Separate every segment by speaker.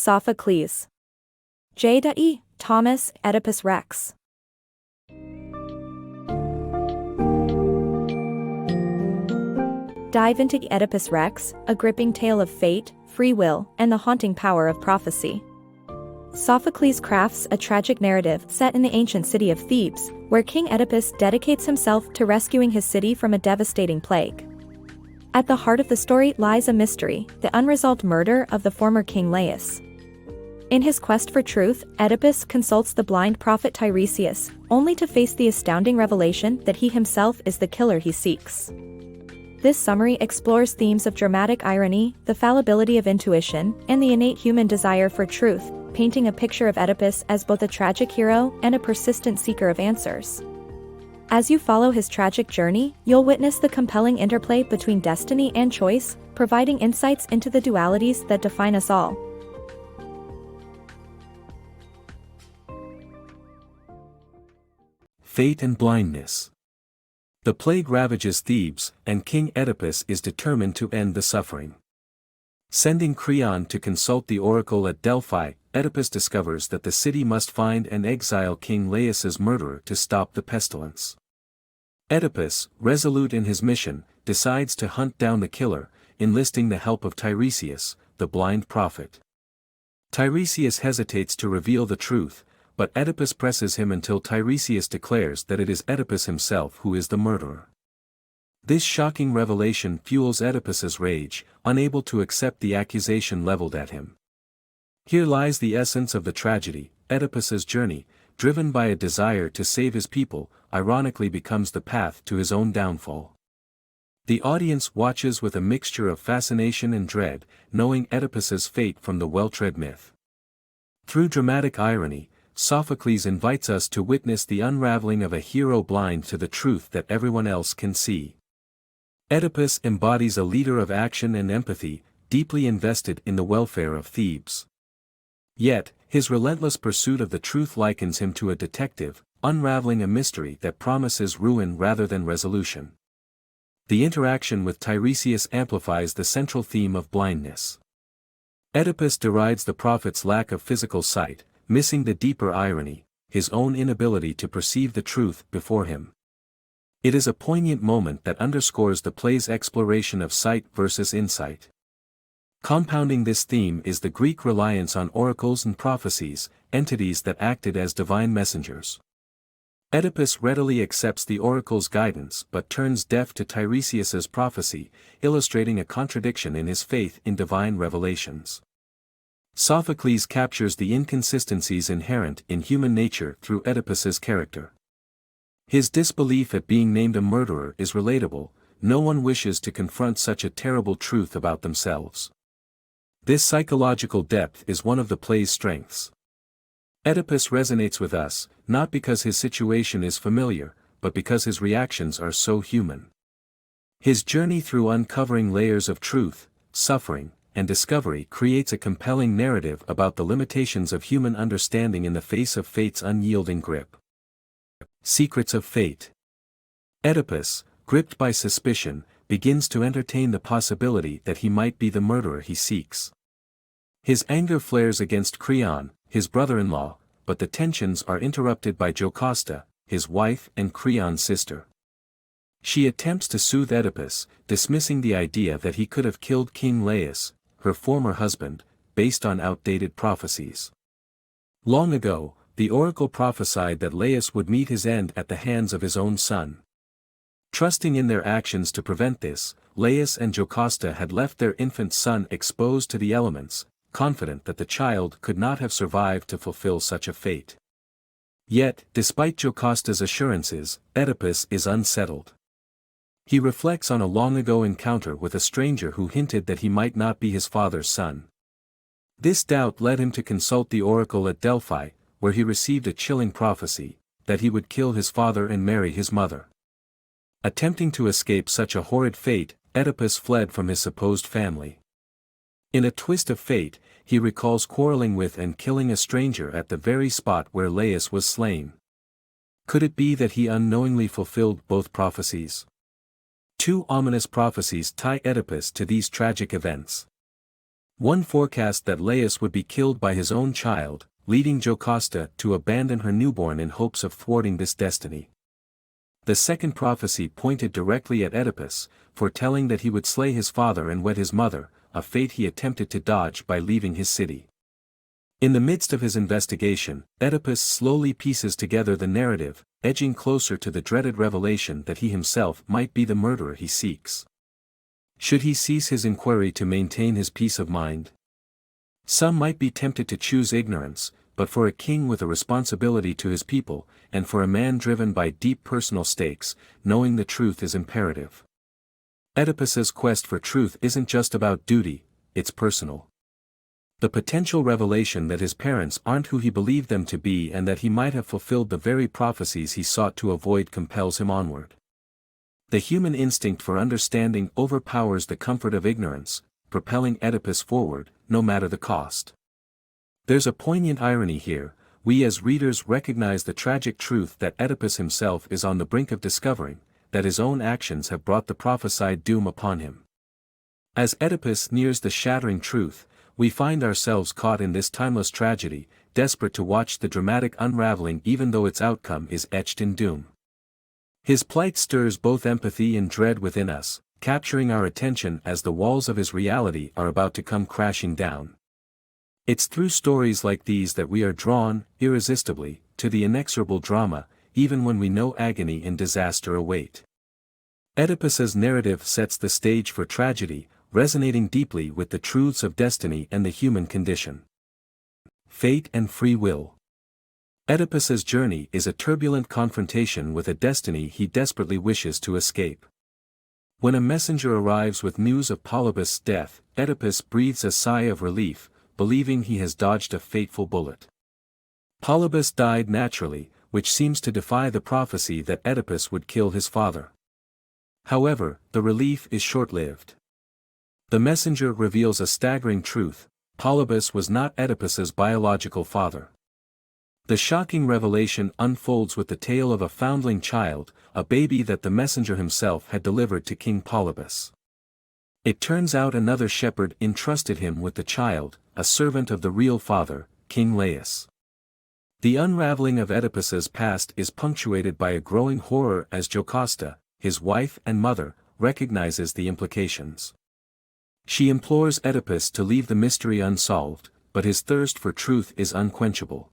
Speaker 1: Sophocles. J.E. Thomas, Oedipus Rex. Dive into Oedipus Rex, a gripping tale of fate, free will, and the haunting power of prophecy. Sophocles crafts a tragic narrative set in the ancient city of Thebes, where King Oedipus dedicates himself to rescuing his city from a devastating plague. At the heart of the story lies a mystery, the unresolved murder of the former king Laius. In his quest for truth, Oedipus consults the blind prophet Tiresias, only to face the astounding revelation that he himself is the killer he seeks. This summary explores themes of dramatic irony, the fallibility of intuition, and the innate human desire for truth, painting a picture of Oedipus as both a tragic hero and a persistent seeker of answers. As you follow his tragic journey, you'll witness the compelling interplay between destiny and choice, providing insights into the dualities that define us all.
Speaker 2: Fate and blindness. The plague ravages Thebes, and King Oedipus is determined to end the suffering. Sending Creon to consult the oracle at Delphi, Oedipus discovers that the city must find and exile King Laius's murderer to stop the pestilence. Oedipus, resolute in his mission, decides to hunt down the killer, enlisting the help of Tiresias, the blind prophet. Tiresias hesitates to reveal the truth, but Oedipus presses him until Tiresias declares that it is Oedipus himself who is the murderer. This shocking revelation fuels Oedipus's rage, unable to accept the accusation leveled at him. Here lies the essence of the tragedy. Oedipus's journey, driven by a desire to save his people, ironically becomes the path to his own downfall. The audience watches with a mixture of fascination and dread, knowing Oedipus's fate from the well-tread myth. Through dramatic irony, Sophocles invites us to witness the unraveling of a hero blind to the truth that everyone else can see. Oedipus embodies a leader of action and empathy, deeply invested in the welfare of Thebes. Yet, his relentless pursuit of the truth likens him to a detective, unraveling a mystery that promises ruin rather than resolution. The interaction with Tiresias amplifies the central theme of blindness. Oedipus derides the prophet's lack of physical sight, missing the deeper irony, his own inability to perceive the truth before him. It is a poignant moment that underscores the play's exploration of sight versus insight. Compounding this theme is the Greek reliance on oracles and prophecies, entities that acted as divine messengers. Oedipus readily accepts the oracle's guidance but turns deaf to Tiresias's prophecy, illustrating a contradiction in his faith in divine revelations. Sophocles captures the inconsistencies inherent in human nature through Oedipus's character. His disbelief at being named a murderer is relatable. No one wishes to confront such a terrible truth about themselves. This psychological depth is one of the play's strengths. Oedipus resonates with us, not because his situation is familiar, but because his reactions are so human. His journey through uncovering layers of truth, suffering, and discovery creates a compelling narrative about the limitations of human understanding in the face of fate's unyielding grip. Secrets of fate. Oedipus, gripped by suspicion, begins to entertain the possibility that he might be the murderer he seeks. His anger flares against Creon, his brother-in-law, but the tensions are interrupted by Jocasta, his wife and Creon's sister. She attempts to soothe Oedipus, dismissing the idea that he could have killed King Laius, her former husband, based on outdated prophecies. Long ago, the oracle prophesied that Laius would meet his end at the hands of his own son. Trusting in their actions to prevent this, Laius and Jocasta had left their infant son exposed to the elements, confident that the child could not have survived to fulfill such a fate. Yet, despite Jocasta's assurances, Oedipus is unsettled. He reflects on a long-ago encounter with a stranger who hinted that he might not be his father's son. This doubt led him to consult the oracle at Delphi, where he received a chilling prophecy, that he would kill his father and marry his mother. Attempting to escape such a horrid fate, Oedipus fled from his supposed family. In a twist of fate, he recalls quarreling with and killing a stranger at the very spot where Laius was slain. Could it be that he unknowingly fulfilled both prophecies? Two ominous prophecies tie Oedipus to these tragic events. One forecast that Laius would be killed by his own child, leading Jocasta to abandon her newborn in hopes of thwarting this destiny. The second prophecy pointed directly at Oedipus, foretelling that he would slay his father and wed his mother, a fate he attempted to dodge by leaving his city. In the midst of his investigation, Oedipus slowly pieces together the narrative, edging closer to the dreaded revelation that he himself might be the murderer he seeks. Should he cease his inquiry to maintain his peace of mind? Some might be tempted to choose ignorance, but for a king with a responsibility to his people, and for a man driven by deep personal stakes, knowing the truth is imperative. Oedipus's quest for truth isn't just about duty, it's personal. The potential revelation that his parents aren't who he believed them to be and that he might have fulfilled the very prophecies he sought to avoid compels him onward. The human instinct for understanding overpowers the comfort of ignorance, propelling Oedipus forward, no matter the cost. There's a poignant irony here. We as readers recognize the tragic truth that Oedipus himself is on the brink of discovering, that his own actions have brought the prophesied doom upon him. As Oedipus nears the shattering truth, we find ourselves caught in this timeless tragedy, desperate to watch the dramatic unraveling even though its outcome is etched in doom. His plight stirs both empathy and dread within us, capturing our attention as the walls of his reality are about to come crashing down. It's through stories like these that we are drawn, irresistibly, to the inexorable drama, even when we know agony and disaster await. Oedipus's narrative sets the stage for tragedy, resonating deeply with the truths of destiny and the human condition. Fate and free will. Oedipus's journey is a turbulent confrontation with a destiny he desperately wishes to escape. When a messenger arrives with news of Polybus' death, Oedipus breathes a sigh of relief, believing he has dodged a fateful bullet. Polybus died naturally, which seems to defy the prophecy that Oedipus would kill his father. However, the relief is short-lived. The messenger reveals a staggering truth: Polybus was not Oedipus's biological father. The shocking revelation unfolds with the tale of a foundling child, a baby that the messenger himself had delivered to King Polybus. It turns out another shepherd entrusted him with the child, a servant of the real father, King Laius. The unraveling of Oedipus's past is punctuated by a growing horror as Jocasta, his wife and mother, recognizes the implications. She implores Oedipus to leave the mystery unsolved, but his thirst for truth is unquenchable.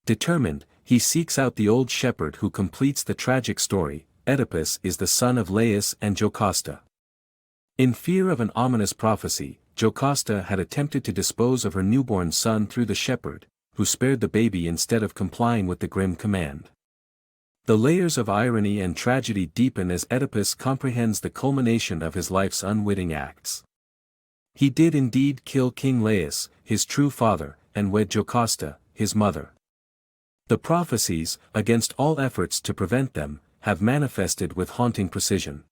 Speaker 2: Determined, he seeks out the old shepherd who completes the tragic story. Oedipus is the son of Laius and Jocasta. In fear of an ominous prophecy, Jocasta had attempted to dispose of her newborn son through the shepherd, who spared the baby instead of complying with the grim command. The layers of irony and tragedy deepen as Oedipus comprehends the culmination of his life's unwitting acts. He did indeed kill King Laius, his true father, and wed Jocasta, his mother. The prophecies, against all efforts to prevent them, have manifested with haunting precision.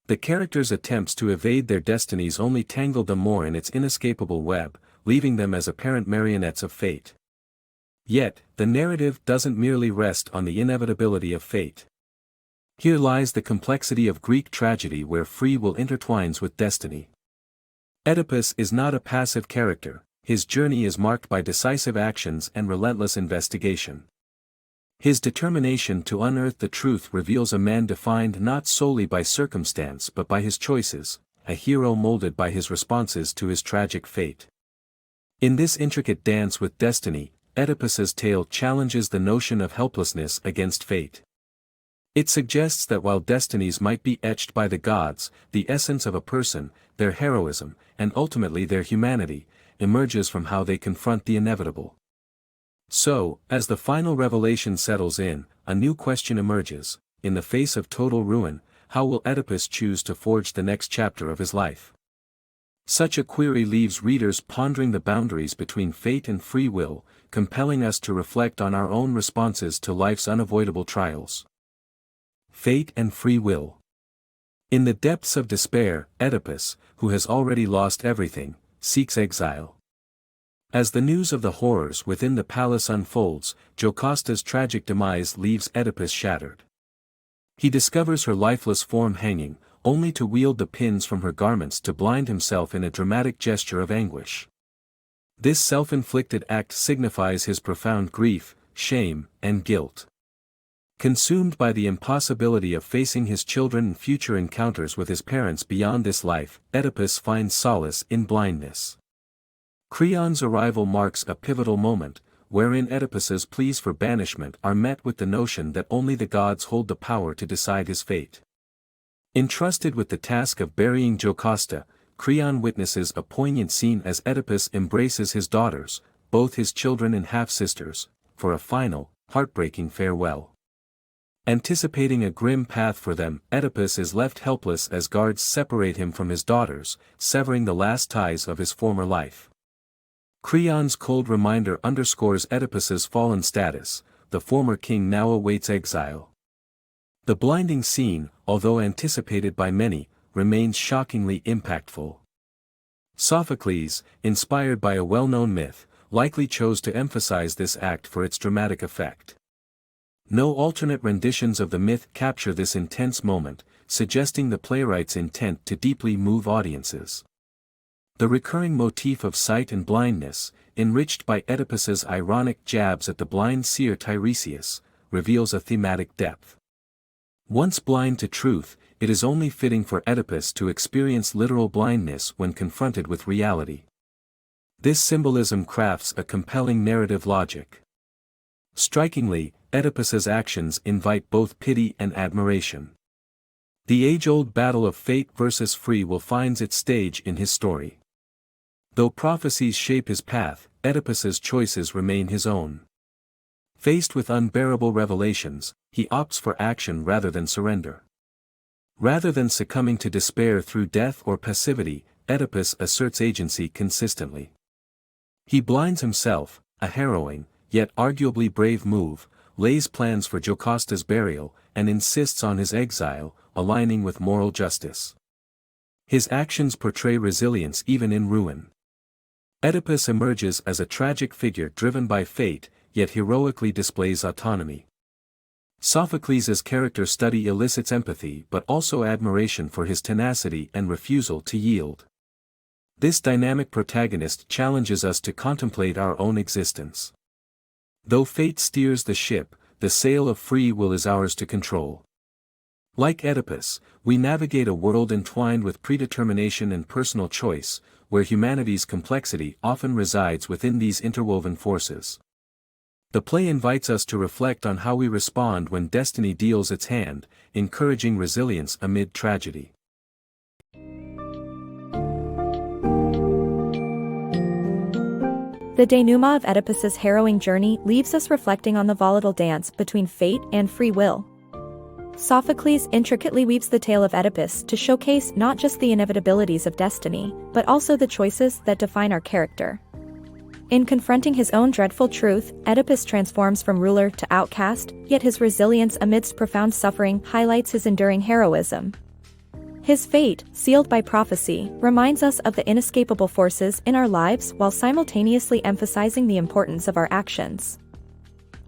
Speaker 2: The characters' attempts to evade their destinies only tangled them more in its inescapable web, leaving them as apparent marionettes of fate. Yet, the narrative doesn't merely rest on the inevitability of fate. Here lies the complexity of Greek tragedy where free will intertwines with destiny. Oedipus is not a passive character. His journey is marked by decisive actions and relentless investigation. His determination to unearth the truth reveals a man defined not solely by circumstance but by his choices, a hero molded by his responses to his tragic fate. In this intricate dance with destiny, Oedipus's tale challenges the notion of helplessness against fate. It suggests that while destinies might be etched by the gods, the essence of a person, their heroism, and ultimately their humanity, emerges from how they confront the inevitable. So, as the final revelation settles in, a new question emerges: in the face of total ruin, how will Oedipus choose to forge the next chapter of his life? Such a query leaves readers pondering the boundaries between fate and free will, compelling us to reflect on our own responses to life's unavoidable trials. Fate and free will. In the depths of despair, Oedipus, who has already lost everything, seeks exile. As the news of the horrors within the palace unfolds, Jocasta's tragic demise leaves Oedipus shattered. He discovers her lifeless form hanging, only to wield the pins from her garments to blind himself in a dramatic gesture of anguish. This self-inflicted act signifies his profound grief, shame, and guilt. Consumed by the impossibility of facing his children and future encounters with his parents beyond this life, Oedipus finds solace in blindness. Creon's arrival marks a pivotal moment, wherein Oedipus's pleas for banishment are met with the notion that only the gods hold the power to decide his fate. Entrusted with the task of burying Jocasta, Creon witnesses a poignant scene as Oedipus embraces his daughters, both his children and half-sisters, for a final, heartbreaking farewell. Anticipating a grim path for them, Oedipus is left helpless as guards separate him from his daughters, severing the last ties of his former life. Creon's cold reminder underscores Oedipus's fallen status. The former king now awaits exile. The blinding scene, although anticipated by many, remains shockingly impactful. Sophocles, inspired by a well-known myth, likely chose to emphasize this act for its dramatic effect. No alternate renditions of the myth capture this intense moment, suggesting the playwright's intent to deeply move audiences. The recurring motif of sight and blindness, enriched by Oedipus's ironic jabs at the blind seer Tiresias, reveals a thematic depth. Once blind to truth, it is only fitting for Oedipus to experience literal blindness when confronted with reality. This symbolism crafts a compelling narrative logic. Strikingly, Oedipus's actions invite both pity and admiration. The age-old battle of fate versus free will finds its stage in his story. Though prophecies shape his path, Oedipus's choices remain his own. Faced with unbearable revelations, he opts for action rather than surrender. Rather than succumbing to despair through death or passivity, Oedipus asserts agency consistently. He blinds himself, a harrowing, yet arguably brave move, lays plans for Jocasta's burial, and insists on his exile, aligning with moral justice. His actions portray resilience even in ruin. Oedipus emerges as a tragic figure driven by fate, yet heroically displays autonomy. Sophocles' character study elicits empathy but also admiration for his tenacity and refusal to yield. This dynamic protagonist challenges us to contemplate our own existence. Though fate steers the ship, the sail of free will is ours to control. Like Oedipus, we navigate a world entwined with predetermination and personal choice, where humanity's complexity often resides within these interwoven forces. The play invites us to reflect on how we respond when destiny deals its hand, encouraging resilience amid tragedy.
Speaker 1: The denouement of Oedipus's harrowing journey leaves us reflecting on the volatile dance between fate and free will. Sophocles intricately weaves the tale of Oedipus to showcase not just the inevitabilities of destiny, but also the choices that define our character. In confronting his own dreadful truth, Oedipus transforms from ruler to outcast, yet his resilience amidst profound suffering highlights his enduring heroism. His fate, sealed by prophecy, reminds us of the inescapable forces in our lives while simultaneously emphasizing the importance of our actions.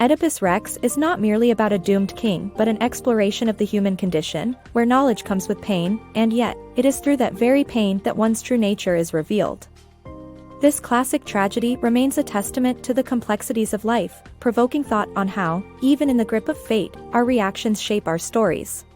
Speaker 1: Oedipus Rex is not merely about a doomed king but an exploration of the human condition, where knowledge comes with pain, and yet, it is through that very pain that one's true nature is revealed. This classic tragedy remains a testament to the complexities of life, provoking thought on how, even in the grip of fate, our reactions shape our stories.